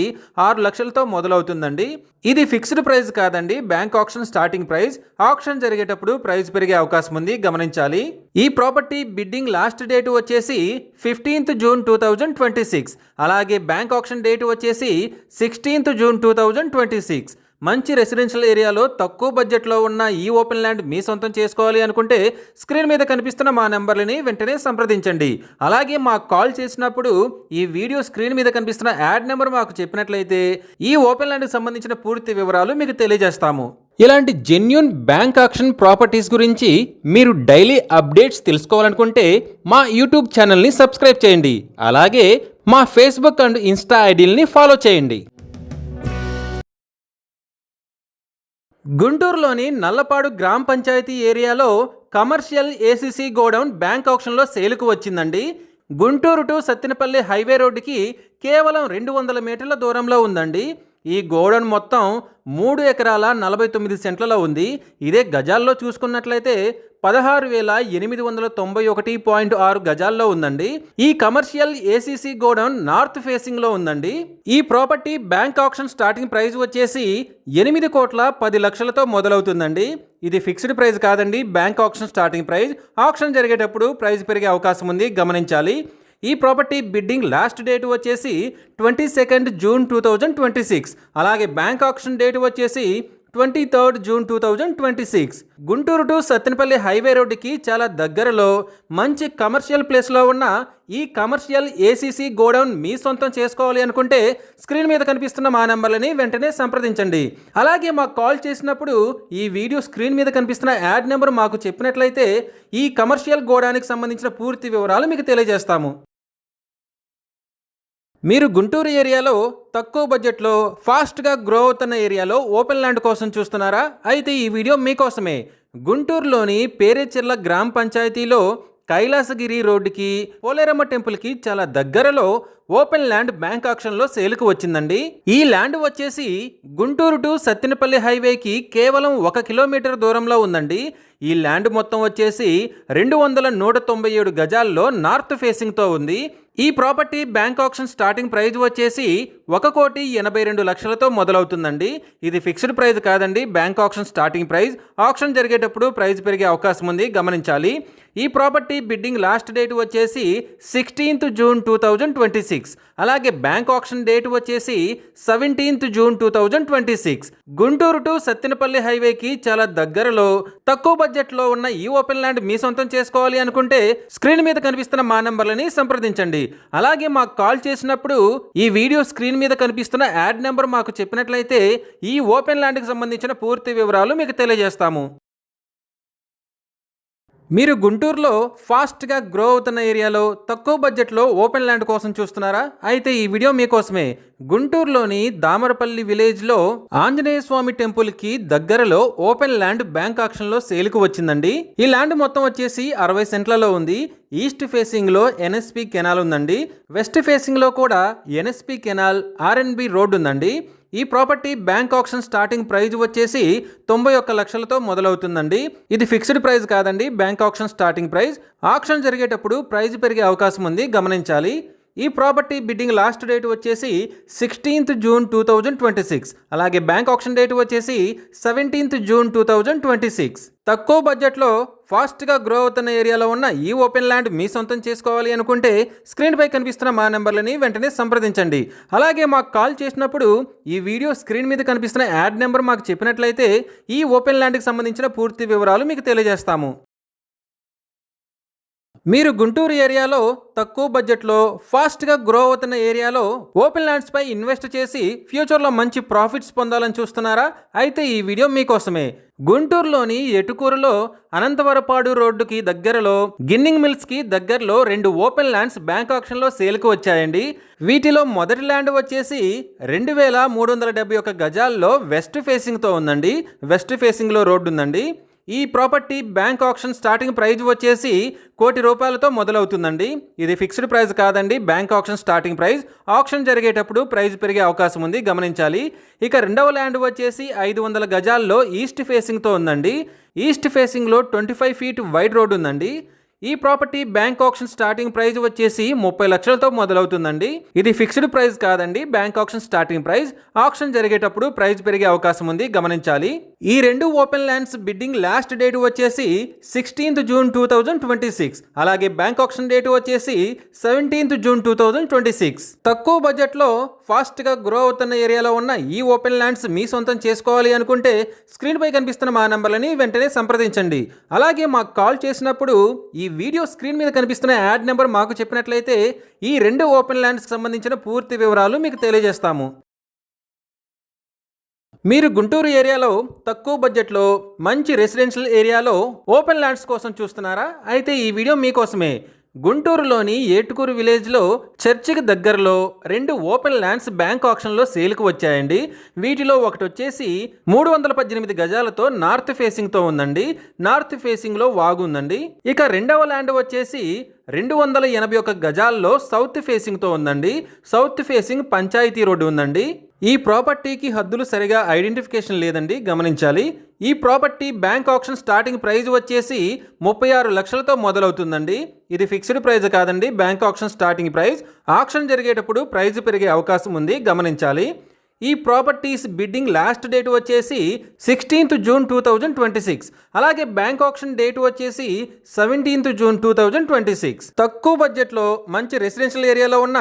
[SPEAKER 2] 6 లక్షలతో మొదలవుతుందండి. ఇది ఫిక్స్డ్ ప్రైస్ కాదండి, bank auction starting price. Auction జరిగేటప్పుడు ప్రైస్ పెరిగే అవకాశం ఉంది, గమనించాలి. ఈ ప్రాపర్టీ బిడ్డింగ్ లాస్ట్ డేట్ వచ్చేసి 15th జూన్ 2026. అలాగే బ్యాంక్ ఆక్షన్ డేట్ వచ్చేసి 16th జూన్ 2026. మంచి రెసిడెన్షియల్ ఏరియాలో తక్కువ బడ్జెట్లో ఉన్న ఈ ఓపెన్ ల్యాండ్ మీ సొంతం చేసుకోవాలి అనుకుంటే స్క్రీన్ మీద కనిపిస్తున్న మా నెంబర్లని వెంటనే సంప్రదించండి. అలాగే మాకు కాల్ చేసినప్పుడు ఈ వీడియో స్క్రీన్ మీద కనిపిస్తున్న యాడ్ నెంబర్ మాకు చెప్పినట్లయితే ఈ ఓపెన్ ల్యాండ్కి సంబంధించిన పూర్తి వివరాలు మీకు తెలియజేస్తాము. ఇలాంటి జెన్యూన్ బ్యాంక్ ఆక్షన్ ప్రాపర్టీస్ గురించి మీరు డైలీ అప్డేట్స్ తెలుసుకోవాలనుకుంటే మా యూట్యూబ్ ఛానల్ని సబ్స్క్రైబ్ చేయండి. అలాగే మా ఫేస్బుక్ అండ్ ఇన్స్టా ఐడీలని ఫాలో చేయండి. గుంటూరులోని నల్లపాడు గ్రామ పంచాయతీ ఏరియాలో కమర్షియల్ ఏసీసీ గోడౌన్ బ్యాంక్ ఆక్షన్లో సేలుకు వచ్చిందండి. గుంటూరు టు సత్తెనపల్లి హైవే రోడ్డుకి కేవలం 200 మీటర్ల దూరంలో ఉందండి. ఈ గోడౌన్ మొత్తం 3 ఎకరాల 49 సెంట్లలో ఉంది. ఇదే గజాల్లో చూసుకున్నట్లయితే 16,891.6 గజాల్లో ఉందండి. ఈ కమర్షియల్ ఏసీసీ గోడౌన్ నార్త్ ఫేసింగ్లో ఉందండి. ఈ property bank auction starting price వచ్చేసి 8,10,00,000తో మొదలవుతుందండి. ఇది ఫిక్స్డ్ ప్రైస్ కాదండి, bank auction starting price. Auction జరిగేటప్పుడు ప్రైస్ పెరిగే అవకాశం ఉంది, గమనించాలి. ఈ ప్రాపర్టీ బిడ్డింగ్ లాస్ట్ డేట్ వచ్చేసి 22nd జూన్ 2026. అలాగే బ్యాంక్ ఆక్షన్ డేట్ వచ్చేసి 23rd June 2026. Guntur to Sattenapalli highway రోడ్డుకి చాలా దగ్గరలో మంచి కమర్షియల్ ప్లేస్లో ఉన్న ఈ కమర్షియల్ ఏసీసీ గోడౌన్ మీ సొంతం చేసుకోవాలి అనుకుంటే స్క్రీన్ మీద కనిపిస్తున్న మా నెంబర్లని వెంటనే సంప్రదించండి. అలాగే మాకు కాల్ చేసినప్పుడు ఈ వీడియో స్క్రీన్ మీద కనిపిస్తున్న యాడ్ నెంబర్ మాకు చెప్పినట్లయితే ఈ కమర్షియల్ గోడౌన్కి సంబంధించిన పూర్తి వివరాలు మీకు తెలియజేస్తాము. మీరు గుంటూరు ఏరియాలో తక్కువ బడ్జెట్లో ఫాస్ట్గా గ్రో అవుతున్న ఏరియాలో ఓపెన్ ల్యాండ్ కోసం చూస్తున్నారా? అయితే ఈ వీడియో మీకోసమే. గుంటూరులోని పేరేచెర్ల గ్రామ పంచాయతీలో కైలాసగిరి రోడ్డుకి పోలేరమ్మ టెంపుల్కి చాలా దగ్గరలో ఓపెన్ ల్యాండ్ బ్యాంక్ ఆక్షన్లో సేలుకు వచ్చిందండి. ఈ ల్యాండ్ వచ్చేసి గుంటూరు టు సత్తెనపల్లి హైవేకి కేవలం 1 కిలోమీటర్ దూరంలో ఉందండి. ఈ ల్యాండ్ మొత్తం వచ్చేసి 297 గజాల్లో నార్త్ ఫేసింగ్తో ఉంది. ఈ property bank auction starting price వచ్చేసి 1,82,00,000తో మొదలవుతుందండి. ఇది ఫిక్స్డ్ ప్రైస్ కాదండి, bank auction starting price. Auction జరిగేటప్పుడు ప్రైస్ పెరిగే అవకాశం ఉంది, గమనించాలి. ఈ ప్రాపర్టీ బిడ్డింగ్ లాస్ట్ డేట్ వచ్చేసి 16th June 2026. అలాగే బ్యాంక్ ఆక్షన్ డేట్ వచ్చేసి 17th June 2026. Guntur to Sattenapalli హైవేకి చాలా దగ్గరలో తక్కువ బడ్జెట్లో ఉన్న ఈ ఓపెన్ ల్యాండ్ మీ సొంతం చేసుకోవాలి అనుకుంటే స్క్రీన్ మీద కనిపిస్తున్న మా నంబర్లని సంప్రదించండి. అలాగే మాకు కాల్ చేసినప్పుడు ఈ వీడియో స్క్రీన్ మీద కనిపిస్తున్న యాడ్ నెంబర్ మాకు చెప్పినట్లయితే ఈ ఓపెన్ ల్యాండ్కి సంబంధించిన పూర్తి వివరాలు మీకు తెలియజేస్తాము. మీరు గుంటూరులో ఫాస్ట్గా గ్రో అవుతున్న ఏరియాలో తక్కువ బడ్జెట్లో ఓపెన్ ల్యాండ్ కోసం చూస్తున్నారా? అయితే ఈ వీడియో మీకోసమే. గుంటూరులోని దామరపల్లి విలేజ్లో ఆంజనేయ స్వామి టెంపుల్కి దగ్గరలో ఓపెన్ ల్యాండ్ బ్యాంక్ ఆక్షన్లో సేల్కు వచ్చిందండి. ఈ ల్యాండ్ మొత్తం వచ్చేసి 60 సెంట్లలో ఉంది. ఈస్ట్ ఫేసింగ్లో ఎన్ఎస్పి కెనాల్ ఉందండి. వెస్ట్ ఫేసింగ్లో కూడా ఎన్ఎస్పి కెనాల్, ఆర్ఎన్బి రోడ్ ఉందండి. ఈ property bank auction starting price వచ్చేసి 91 లక్షలతో మొదలవుతుందండి. ఇది ఫిక్స్డ్ ప్రైస్ కాదండి, bank auction starting price. Auction జరిగేటప్పుడు ప్రైజ్ పెరిగే అవకాశం ఉంది, గమనించాలి. ఈ ప్రాపర్టీ బిడ్డింగ్ లాస్ట్ డేట్ వచ్చేసి 16th June 2026. అలాగే బ్యాంక్ ఆక్షన్ డేట్ వచ్చేసి 17th June 2026. తక్కువ బడ్జెట్లో ఫాస్ట్గా గ్రో అవుతున్న ఏరియాలో ఉన్న ఈ ఓపెన్ ల్యాండ్ మీ సొంతం చేసుకోవాలి అనుకుంటే స్క్రీన్పై కనిపిస్తున్న మా నెంబర్లని వెంటనే సంప్రదించండి. అలాగే మాకు కాల్ చేసినప్పుడు ఈ వీడియో స్క్రీన్ మీద కనిపిస్తున్న యాడ్ నెంబర్ మాకు చెప్పినట్లయితే ఈ ఓపెన్ ల్యాండ్కి సంబంధించిన పూర్తి వివరాలు మీకు తెలియజేస్తాము. మీరు గుంటూరు ఏరియాలో తక్కువ బడ్జెట్లో ఫాస్ట్గా గ్రో అవుతున్న ఏరియాలో ఓపెన్ ల్యాండ్స్పై ఇన్వెస్ట్ చేసి ఫ్యూచర్లో మంచి ప్రాఫిట్స్ పొందాలని చూస్తున్నారా? అయితే ఈ వీడియో మీకోసమే. గుంటూరులోని ఎటుకూరులో అనంతవరపాడు రోడ్డుకి దగ్గరలో గిన్నింగ్ మిల్స్కి దగ్గరలో 2 ఓపెన్ ల్యాండ్స్ బ్యాంక్ ఆక్షన్లో సేల్కి వచ్చాయండి. వీటిలో మొదటి ల్యాండ్ వచ్చేసి 2,371 గజాల్లో వెస్ట్ ఫేసింగ్తో ఉందండి. వెస్ట్ ఫేసింగ్లో రోడ్డు ఉందండి. ఈ property bank auction starting price వచ్చేసి ₹1,00,00,000తో మొదలవుతుందండి. ఇది ఫిక్స్డ్ ప్రైస్ కాదండి, bank auction starting price. Auction జరిగేటప్పుడు ప్రైజ్ పెరిగే అవకాశం ఉంది, గమనించాలి. ఇక రెండవ ల్యాండ్ వచ్చేసి 500 గజాల్లో ఈస్ట్ ఫేసింగ్తో ఉందండి. ఈస్ట్ ఫేసింగ్లో 25 ఫీట్ వైడ్ రోడ్ ఉందండి. ఈ property bank auction starting price వచ్చేసి 30 లక్షలతో మొదలవుతుందండి. ఇది ఫిక్స్డ్ ప్రైస్ కాదండి, bank auction starting price. Auction జరిగేటప్పుడు ప్రైస్ పెరిగే అవకాశం ఉంది, గమనించాలి. ఈ 2 open lands bidding last date వచ్చేసి 16th June 2026. అలాగే బ్యాంక్ ఆక్షన్ డేట్ వచ్చేసి 17th June 2026. తక్కువ బడ్జెట్లో ఫాస్ట్గా గ్రో అవుతున్న ఏరియాలో ఉన్న ఈ ఓపెన్ ల్యాండ్స్ మీ సొంతం చేసుకోవాలి అనుకుంటే స్క్రీన్పై కనిపిస్తున్న మా నంబర్లని వెంటనే సంప్రదించండి. అలాగే మాకు కాల్ చేసినప్పుడు ఈ వీడియో స్క్రీన్ మీద కనిపిస్తున్న యాడ్ నెంబర్ మాకు చెప్పినట్లయితే ఈ 2 ఓపెన్ ల్యాండ్స్కి సంబంధించిన పూర్తి వివరాలు మీకు తెలియజేస్తాము. మీరు గుంటూరు ఏరియాలో తక్కువ బడ్జెట్లో మంచి రెసిడెన్షియల్ ఏరియాలో ఓపెన్ ల్యాండ్స్ కోసం చూస్తున్నారా? అయితే ఈ వీడియో మీకోసమే. గుంటూరులోని ఏటుకూరు విలేజ్లో చర్చికి దగ్గరలో 2 ఓపెన్ ల్యాండ్స్ బ్యాంక్ ఆక్షన్లో సేల్కు వచ్చాయండి. వీటిలో ఒకటి వచ్చేసి 318 గజాలతో నార్త్ ఫేసింగ్తో ఉందండి. నార్త్ ఫేసింగ్లో వాగు ఉందండి. ఇక రెండవ ల్యాండ్ వచ్చేసి 281 గజాల్లో సౌత్ ఫేసింగ్తో ఉందండి. సౌత్ ఫేసింగ్ పంచాయతీ రోడ్డు ఉందండి. ఈ ప్రాపర్టీకి హద్దులు సరిగా ఐడెంటిఫికేషన్ లేదండి, గమనించాలి. ఈ property bank auction starting price వచ్చేసి 36 లక్షలతో మొదలవుతుందండి. ఇది ఫిక్స్డ్ ప్రైజ్ కాదండి, bank auction starting price. Auction జరిగేటప్పుడు ప్రైజ్ పెరిగే అవకాశం ఉంది, గమనించాలి. ఈ ప్రాపర్టీస్ బిడ్డింగ్ లాస్ట్ డేట్ వచ్చేసి 16th June 2026. అలాగే బ్యాంక్ ఆక్షన్ డేట్ వచ్చేసి 17th June 2026. తక్కువ బడ్జెట్లో మంచి రెసిడెన్షియల్ ఏరియాలో ఉన్న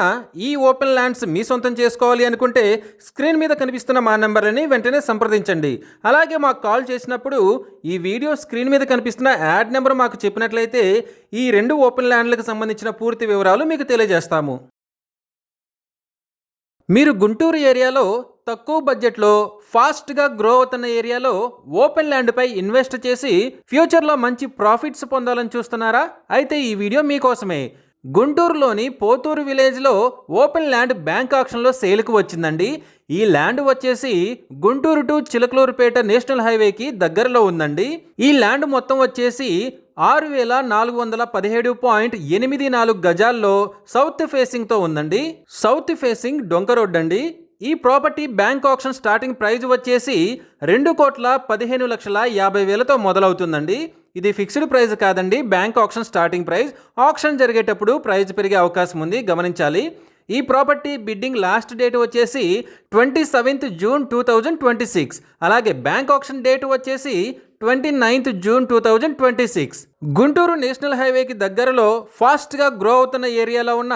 [SPEAKER 2] ఈ ఓపెన్ ల్యాండ్స్ మీ సొంతం చేసుకోవాలి అనుకుంటే స్క్రీన్ మీద కనిపిస్తున్న మా నెంబర్లని వెంటనే సంప్రదించండి. అలాగే మాకు కాల్ చేసినప్పుడు ఈ వీడియో స్క్రీన్ మీద కనిపిస్తున్న యాడ్ నెంబర్ మాకు చెప్పినట్లయితే ఈ 2 ఓపెన్ ల్యాండ్లకు సంబంధించిన పూర్తి వివరాలు మీకు తెలియజేస్తాము. మీరు గుంటూరు ఏరియాలో తక్కువ బడ్జెట్లో ఫాస్ట్గా గ్రో అవుతున్న ఏరియాలో ఓపెన్ ల్యాండ్పై ఇన్వెస్ట్ చేసి ఫ్యూచర్లో మంచి ప్రాఫిట్స్ పొందాలని చూస్తున్నారా? అయితే ఈ వీడియో మీకోసమే. గుంటూరులోని పోతూరు విలేజ్లో ఓపెన్ ల్యాండ్ బ్యాంక్ ఆక్షన్లో సేల్కు వచ్చిందండి. ఈ ల్యాండ్ వచ్చేసి గుంటూరు టు చిలకలూరుపేట నేషనల్ హైవేకి దగ్గరలో ఉందండి. ఈ ల్యాండ్ మొత్తం వచ్చేసి 6,417.84 గజాల్లో సౌత్ ఫేసింగ్తో ఉందండి. సౌత్ ఫేసింగ్ డొంక రోడ్ అండి. ఈ property bank auction starting price వచ్చేసి 2,15,50,000తో మొదలవుతుందండి. ఇది ఫిక్స్డ్ ప్రైస్ కాదండి, bank auction starting price. Auction జరిగేటప్పుడు ప్రైస్ పెరిగే అవకాశం ఉంది, గమనించాలి. ఈ ప్రాపర్టీ బిడ్డింగ్ లాస్ట్ డేట్ వచ్చేసి 27th జూన్ 2026. అలాగే బ్యాంక్ ఆక్షన్ డేట్ వచ్చేసి 29th జూన్ 2026. గుంటూరు నేషనల్ హైవేకి దగ్గరలో ఫాస్ట్గా గ్రో అవుతున్న ఏరియాలో ఉన్న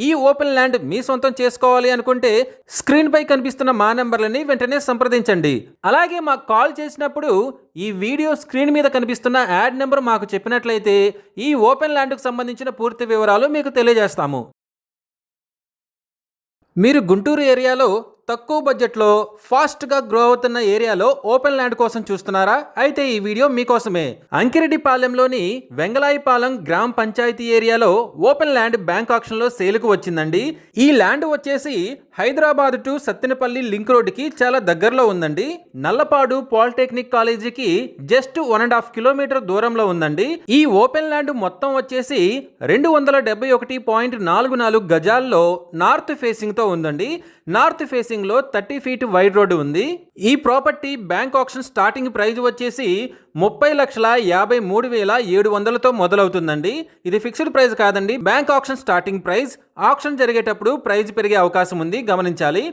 [SPEAKER 2] ఈ ఓపెన్ ల్యాండ్ మీ సొంతం చేసుకోవాలి అనుకుంటే స్క్రీన్ పై కనిపిస్తున్న మా నెంబర్లని వెంటనే సంప్రదించండి. అలాగే మాకు కాల్ చేసినప్పుడు ఈ వీడియో స్క్రీన్ మీద కనిపిస్తున్న యాడ్ నెంబర్ మాకు చెప్పినట్లయితే ఈ ఓపెన్ ల్యాండ్కు సంబంధించిన పూర్తి వివరాలు మీకు తెలియజేస్తాము. మీరు గుంటూరు ఏరియాలో తక్కువ బడ్జెట్లో ఫాస్ట్గా గ్రో అవుతున్న ఏరియాలో ఓపెన్ ల్యాండ్ కోసం చూస్తున్నారా? అయితే ఈ వీడియో మీకోసమే. అంకిరెడ్డిపాలెంలోని వెంగళాయిపాలెం గ్రామ పంచాయతీ ఏరియాలో ఓపెన్ ల్యాండ్ బ్యాంక్ ఆక్షన్లో సేల్కు వచ్చిందండి. ఈ ల్యాండ్ వచ్చేసి హైదరాబాద్ టు సత్తెనపల్లి లింక్ రోడ్డుకి చాలా దగ్గరలో ఉందండి. నల్లపాడు పాలిటెక్నిక్ కాలేజీకి జస్ట్ 1.5 కిలోమీటర్ దూరంలో ఉందండి. ఈ ఓపెన్ ల్యాండ్ మొత్తం వచ్చేసి 271.44 గజాల్లో నార్త్ ఫేసింగ్ తో ఉందండి. నార్త్ ఫేసింగ్ లో 30 ఫీట్ వైడ్ రోడ్డు ఉంది. ఈ property bank auction starting price వచ్చేసి 30,53,700తో మొదలవుతుందండి. ఇది ఫిక్స్డ్ ప్రైస్ కాదండి, bank auction starting price. Auction జరిగేటప్పుడు ప్రైస్ పెరిగే అవకాశం ఉంది, గమనించాలి.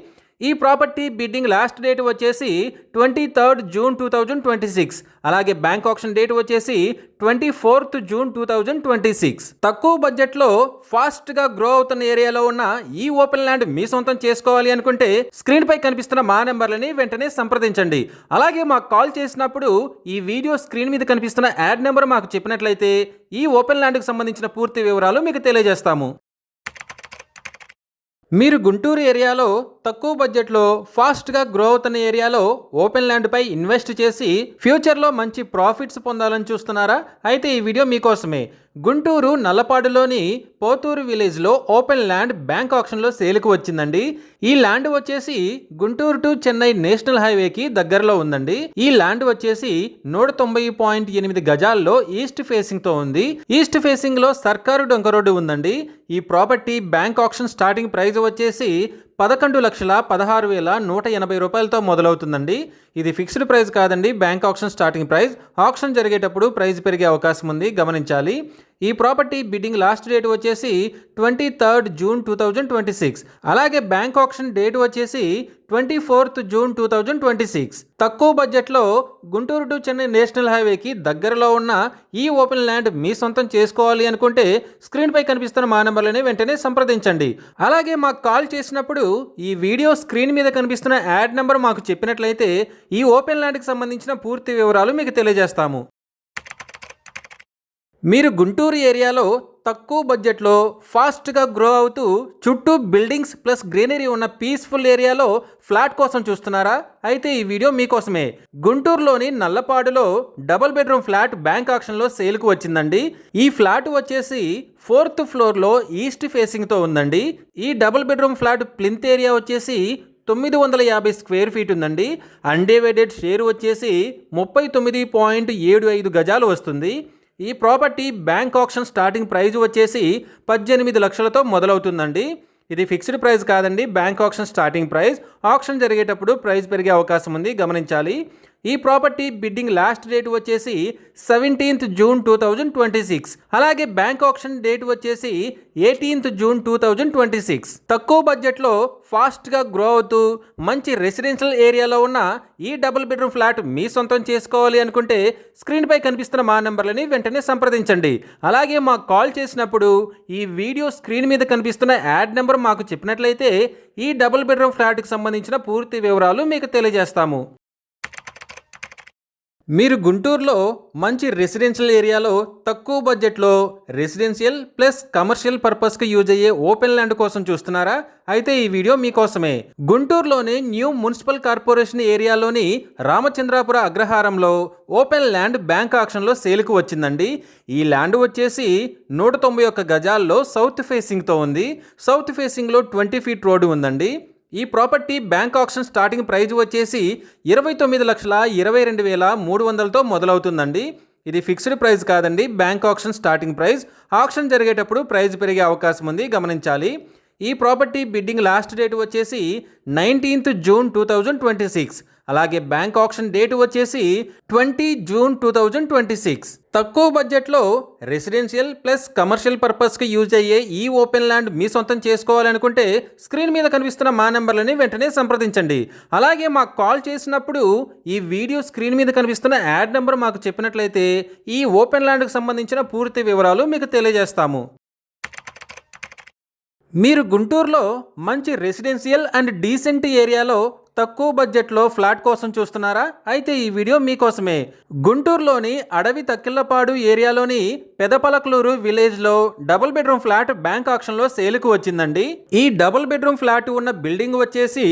[SPEAKER 2] ఈ ప్రాపర్టీ బిడ్డింగ్ లాస్ట్ డేట్ వచ్చేసి 23rd జూన్ 2026. అలాగే బ్యాంక్ ఆక్షన్ డేట్ వచ్చేసి 24th జూన్ 2026. తక్కువ బడ్జెట్లో ఫాస్ట్గా గ్రో అవుతున్న ఏరియాలో ఉన్న ఈ ఓపెన్ ల్యాండ్ మీ సొంతం చేసుకోవాలి అనుకుంటే స్క్రీన్ పై కనిపిస్తున్న మా నెంబర్లని వెంటనే సంప్రదించండి. అలాగే మాకు కాల్ చేసినప్పుడు ఈ వీడియో స్క్రీన్ మీద కనిపిస్తున్న యాడ్ నెంబర్ మాకు చెప్పినట్లయితే ఈ ఓపెన్ ల్యాండ్కి సంబంధించిన పూర్తి వివరాలు మీకు తెలియజేస్తాము. మీరు గుంటూరు ఏరియాలో తక్కువ బడ్జెట్లో ఫాస్ట్గా గ్రో అవుతున్న ఏరియాలో ఓపెన్ ల్యాండ్పై ఇన్వెస్ట్ చేసి ఫ్యూచర్లో మంచి ప్రాఫిట్స్ పొందాలని చూస్తున్నారా? అయితే ఈ వీడియో మీకోసమే. గుంటూరు నల్లపాడులోని పోతూరు విలేజ్లో ఓపెన్ ల్యాండ్ బ్యాంక్ ఆక్షన్లో సేల్కు వచ్చిందండి. ఈ ల్యాండ్ వచ్చేసి గుంటూరు టు చెన్నై నేషనల్ హైవేకి దగ్గరలో ఉందండి. ఈ ల్యాండ్ వచ్చేసి 190.8 గజాల్లో ఈస్ట్ ఫేసింగ్ తో ఉంది. ఈస్ట్ ఫేసింగ్ లో సర్కారు డొంక రోడ్డు ఉందండి. ఈ property bank auction starting price వచ్చేసి 11,16,180 రూపాయలతో మొదలవుతుందండి. ఇది ఫిక్స్డ్ ప్రైస్ కాదండి, bank auction starting price. Auction జరిగేటప్పుడు ప్రైస్ పెరిగే అవకాశం ఉంది, గమనించాలి. ఈ ప్రాపర్టీ బిడ్డింగ్ లాస్ట్ డేట్ వచ్చేసి 23rd జూన్ 2026. అలాగే బ్యాంక్ ఆక్షన్ డేట్ వచ్చేసి 24th జూన్ 2026. తక్కువ బడ్జెట్లో గుంటూరు టు చెన్నై నేషనల్ హైవేకి దగ్గరలో ఉన్న ఈ ఓపెన్ ల్యాండ్ మీ సొంతం చేసుకోవాలి అనుకుంటే స్క్రీన్ పై కనిపిస్తున్న మా నెంబర్లని వెంటనే సంప్రదించండి. అలాగే మాకు కాల్ చేసినప్పుడు ఈ వీడియో స్క్రీన్ మీద కనిపిస్తున్న యాడ్ నెంబర్ మాకు చెప్పినట్లయితే ఈ ఓపెన్ ల్యాండ్కి సంబంధించిన పూర్తి వివరాలు మీకు తెలియజేస్తాము. మీరు గుంటూరు ఏరియాలో తక్కువ బడ్జెట్లో ఫాస్ట్గా గ్రో అవుతూ చుట్టూ బిల్డింగ్స్ ప్లస్ గ్రీనరీ ఉన్న పీస్ఫుల్ ఏరియాలో ఫ్లాట్ కోసం చూస్తున్నారా? అయితే ఈ వీడియో మీకోసమే. గుంటూరులోని నల్లపాడులో డబుల్ బెడ్రూమ్ ఫ్లాట్ బ్యాంక్ ఆక్షన్లో సేల్కు వచ్చిందండి. ఈ ఫ్లాట్ వచ్చేసి 4th ఫ్లోర్లో ఈస్ట్ ఫేసింగ్తో ఉందండి. ఈ double bedroom flat plinth area వచ్చేసి 950 స్క్వేర్ ఫీట్ ఉందండి. అన్డివైడెడ్ షేర్ వచ్చేసి 39.75 గజాలు వస్తుంది. ఈ property bank auction starting price వచ్చేసి 18 లక్షలతో మొదలవుతుందండి. ఇది ఫిక్స్డ్ ప్రైస్ కాదండి, bank auction starting price. Auction జరిగేటప్పుడు ప్రైస్ పెరిగే అవకాశం ఉంది, గమనించాలి. ఈ ప్రాపర్టీ బిడ్డింగ్ లాస్ట్ డేట్ వచ్చేసి 17th జూన్ 2026. అలాగే బ్యాంక్ ఆక్షన్ డేట్ వచ్చేసి 18th జూన్ 2026. తక్కువ బడ్జెట్లో ఫాస్ట్గా గ్రో అవుతూ మంచి రెసిడెన్షియల్ ఏరియాలో ఉన్న ఈ డబుల్ బెడ్రూమ్ ఫ్లాట్ మీ సొంతం చేసుకోవాలి అనుకుంటే స్క్రీన్ పై కనిపిస్తున్న మా నెంబర్లని వెంటనే సంప్రదించండి. అలాగే మాకు కాల్ చేసినప్పుడు ఈ వీడియో స్క్రీన్ మీద కనిపిస్తున్న యాడ్ నెంబర్ మాకు చెప్పినట్లయితే ఈ డబుల్ బెడ్రూమ్ ఫ్లాట్కి సంబంధించిన పూర్తి వివరాలు మీకు తెలియజేస్తాము. మీరు గుంటూరులో మంచి రెసిడెన్షియల్ ఏరియాలో తక్కువ బడ్జెట్లో రెసిడెన్షియల్ ప్లస్ కమర్షియల్ పర్పస్కి యూజ్ అయ్యే ఓపెన్ ల్యాండ్ కోసం చూస్తున్నారా? అయితే ఈ వీడియో మీకోసమే. గుంటూరులోని న్యూ మున్సిపల్ కార్పొరేషన్ ఏరియాలోని రామచంద్రాపుర అగ్రహారంలో ఓపెన్ ల్యాండ్ బ్యాంక్ ఆక్షన్లో సేల్కు వచ్చిందండి. ఈ ల్యాండ్ వచ్చేసి 191 గజాల్లో సౌత్ ఫేసింగ్తో ఉంది. సౌత్ ఫేసింగ్లో 20 ఫీట్ రోడ్డు ఉందండి. ఈ property bank auction starting price వచ్చేసి 29,22,300తో మొదలవుతుందండి. ఇది ఫిక్స్డ్ ప్రైస్ కాదండి, bank auction starting price. Auction జరిగేటప్పుడు ప్రైస్ పెరిగే అవకాశం ఉంది, గమనించాలి. ఈ ప్రాపర్టీ బిడ్డింగ్ లాస్ట్ డేట్ వచ్చేసి 19th జూన్ 2026. అలాగే బ్యాంక్ ఆక్షన్ డేట్ వచ్చేసి 20 జూన్ 2026. తక్కువ బడ్జెట్లో రెసిడెన్షియల్ ప్లస్ కమర్షియల్ పర్పస్కి యూజ్ అయ్యే ఈ ఓపెన్ ల్యాండ్ మీ సొంతం చేసుకోవాలనుకుంటే స్క్రీన్ మీద కనిపిస్తున్న మా నెంబర్లని వెంటనే సంప్రదించండి. అలాగే మాకు కాల్ చేసినప్పుడు ఈ వీడియో స్క్రీన్ మీద కనిపిస్తున్న యాడ్ నెంబర్ మాకు చెప్పినట్లయితే ఈ ఓపెన్ ల్యాండ్కి సంబంధించిన పూర్తి వివరాలు మీకు తెలియజేస్తాము. మీరు గుంటూరులో మంచి రెసిడెన్షియల్ అండ్ డీసెంట్ ఏరియాలో తక్కువ బడ్జెట్లో ఫ్లాట్ కోసం చూస్తున్నారా? అయితే ఈ వీడియో మీకోసమే. గుంటూరులోని అడవి తక్కిళ్లపాడు ఏరియాలోని పెదపలకలూరు విలేజ్లో డబుల్ బెడ్రూమ్ ఫ్లాట్ బ్యాంక్ ఆక్షన్లో సేల్కు వచ్చిందండి. ఈ డబుల్ బెడ్రూమ్ ఫ్లాట్ ఉన్న బిల్డింగ్ వచ్చేసి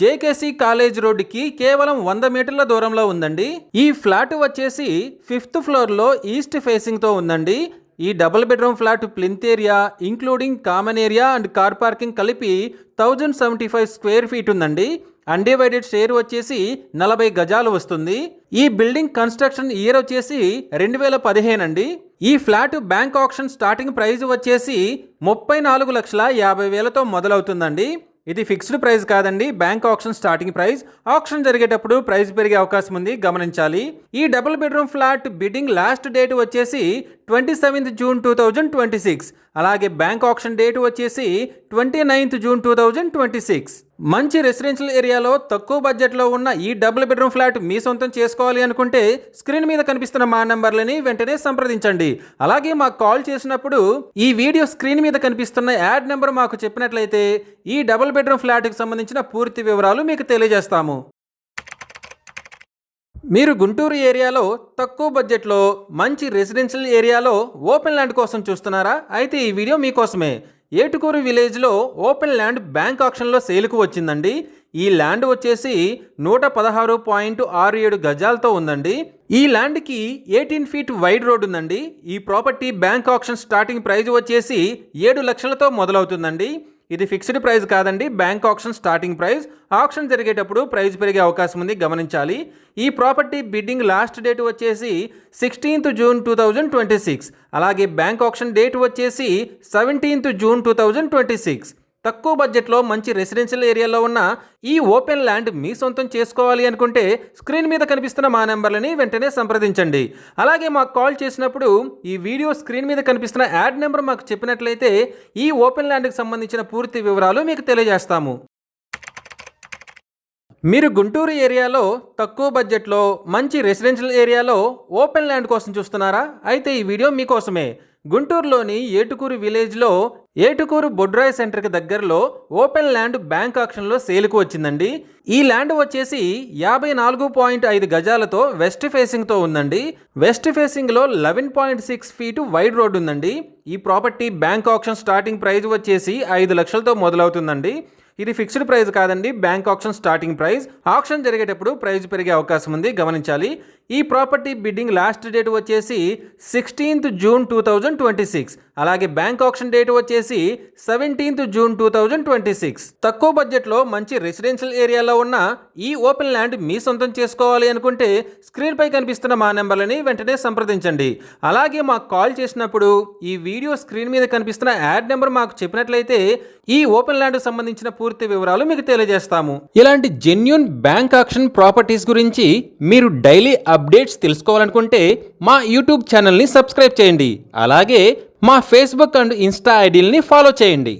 [SPEAKER 2] జేకేసీ కాలేజ్ రోడ్డుకి కేవలం 100 మీటర్ల దూరంలో ఉందండి. ఈ ఫ్లాట్ వచ్చేసి 5th ఫ్లోర్లో ఈస్ట్ ఫేసింగ్తో ఉందండి. ఈ double bedroom flat plinth area including common area and car parking కలిపి 1075 స్క్వేర్ ఫీట్ ఉందండి. అన్డివైడెడ్ షేర్ వచ్చేసి 40 గజాలు వస్తుంది. ఈ బిల్డింగ్ కన్స్ట్రక్షన్ ఇయర్ వచ్చేసి 2015 అండి. ఈ flat bank auction starting price వచ్చేసి 34,50,000తో మొదలవుతుందండి. ఇది ఫిక్స్డ్ ప్రైస్ కాదండి, bank auction starting price. Auction జరిగేటప్పుడు ప్రైస్ పెరిగే అవకాశం ఉంది, గమనించాలి. ఈ double bedroom flat bidding last date వచ్చేసి 27 జూన్ 2026. అలాగే బ్యాంక్ ఆక్షన్ డేట్ వచ్చేసి 29 జూన్ 2026. మంచి రెసిడెన్షియల్ ఏరియాలో తక్కువ బడ్జెట్లో ఉన్న ఈ డబుల్ బెడ్రూమ్ ఫ్లాట్ మీ సొంతం చేసుకోవాలి అనుకుంటే స్క్రీన్ మీద కనిపిస్తున్న మా నంబర్లని వెంటనే సంప్రదించండి. అలాగే మాకు కాల్ చేసినప్పుడు ఈ వీడియో స్క్రీన్ మీద కనిపిస్తున్న యాడ్ నెంబర్ మాకు చెప్పినట్లయితే ఈ డబుల్ బెడ్రూమ్ ఫ్లాట్కి సంబంధించిన పూర్తి వివరాలు మీకు తెలియజేస్తాము. మీరు గుంటూరు ఏరియాలో తక్కువ బడ్జెట్లో మంచి రెసిడెన్షియల్ ఏరియాలో ఓపెన్ ల్యాండ్ కోసం చూస్తున్నారా? అయితే ఈ వీడియో మీకోసమే. ఏటుకూరు విలేజ్లో ఓపెన్ ల్యాండ్ బ్యాంక్ ఆక్షన్లో సేల్కు వచ్చిందండి. ఈ ల్యాండ్ వచ్చేసి 116.67 గజాలతో ఉందండి. ఈ ల్యాండ్కి 18 ఫీట్ వైడ్ రోడ్ ఉందండి. ఈ property bank auction starting price వచ్చేసి 7 లక్షలతో మొదలవుతుందండి. ఇది ఫిక్స్డ్ ప్రైస్ కాదండి, bank auction starting price. Auction జరిగేటప్పుడు ప్రైస్ పెరిగే అవకాశం ఉంది, గమనించాలి. ఈ ప్రాపర్టీ బిడ్డింగ్ లాస్ట్ డేట్ వచ్చేసి 16th జూన్ 2026. అలాగే బ్యాంక్ ఆక్షన్ డేట్ వచ్చేసి 17th జూన్ 2026. తక్కువ బడ్జెట్లో మంచి రెసిడెన్షియల్ ఏరియాలో ఉన్న ఈ ఓపెన్ ల్యాండ్ మీ సొంతం చేసుకోవాలి అనుకుంటే స్క్రీన్ మీద కనిపిస్తున్న మా నెంబర్లని వెంటనే సంప్రదించండి. అలాగే మాకు కాల్ చేసినప్పుడు ఈ వీడియో స్క్రీన్ మీద కనిపిస్తున్న యాడ్ నెంబర్ మాకు చెప్పినట్లయితే ఈ ఓపెన్ ల్యాండ్కి సంబంధించిన పూర్తి వివరాలు మీకు తెలియజేస్తాము. మీరు గుంటూరు ఏరియాలో తక్కువ బడ్జెట్లో మంచి రెసిడెన్షియల్ ఏరియాలో ఓపెన్ ల్యాండ్ కోసం చూస్తున్నారా? అయితే ఈ వీడియో మీకోసమే. గుంటూరులోని ఏటుకూరు విలేజ్లో ఏటుకూరు బొడ్రాయ్ సెంటర్కి దగ్గరలో ఓపెన్ ల్యాండ్ బ్యాంక్ ఆక్షన్లో సేల్కు వచ్చిందండి. ఈ ల్యాండ్ వచ్చేసి 54.5 గజాలతో వెస్ట్ ఫేసింగ్తో ఉందండి. వెస్ట్ ఫేసింగ్లో 11.6 ఫీట్ వైడ్ రోడ్ ఉందండి. ఈ property bank auction starting price వచ్చేసి 5 లక్షలతో మొదలవుతుందండి. ఇది ఫిక్స్డ్ ప్రైస్ కాదండి, bank auction starting price. Auction జరిగేటప్పుడు ప్రైస్ పెరిగే అవకాశం ఉంది, గమనించాలి. ఈ ప్రాపర్టీ బిడ్డింగ్ లాస్ట్ డేట్ వచ్చేసి 16th జూన్ 2026. అలాగే బ్యాంక్ ఆక్షన్ డేట్ వచ్చేసి 17th జూన్ 2026. తక్కువ బడ్జెట్లో మంచి రెసిడెన్షియల్ ఏరియాలో ఉన్న ఈ ఓపెన్ ల్యాండ్ మీ సొంతం చేసుకోవాలి అనుకుంటే స్క్రీన్ పై కనిపిస్తున్న మా నెంబర్లని వెంటనే సంప్రదించండి. అలాగే మాకు కాల్ చేసినప్పుడు ఈ వీడియో స్క్రీన్ మీద కనిపిస్తున్న యాడ్ నెంబర్ మాకు చెప్పినట్లయితే ఈ ఓపెన్ ల్యాండ్ సంబంధించిన పూర్తి వివరాలు మీకు తెలియజేస్తాము. ఇలాంటి జెన్యూన్ బ్యాంక్ ఆక్షన్ ప్రాపర్టీస్ గురించి మీరు డైలీ అప్డేట్స్ తెలుసుకోవాలనుకుంటే మా యూట్యూబ్ ఛానల్ని సబ్స్క్రైబ్ చేయండి. అలాగే మా ఫేస్బుక్ అండ్ ఇన్స్టా ఐడీలని ఫాలో చేయండి.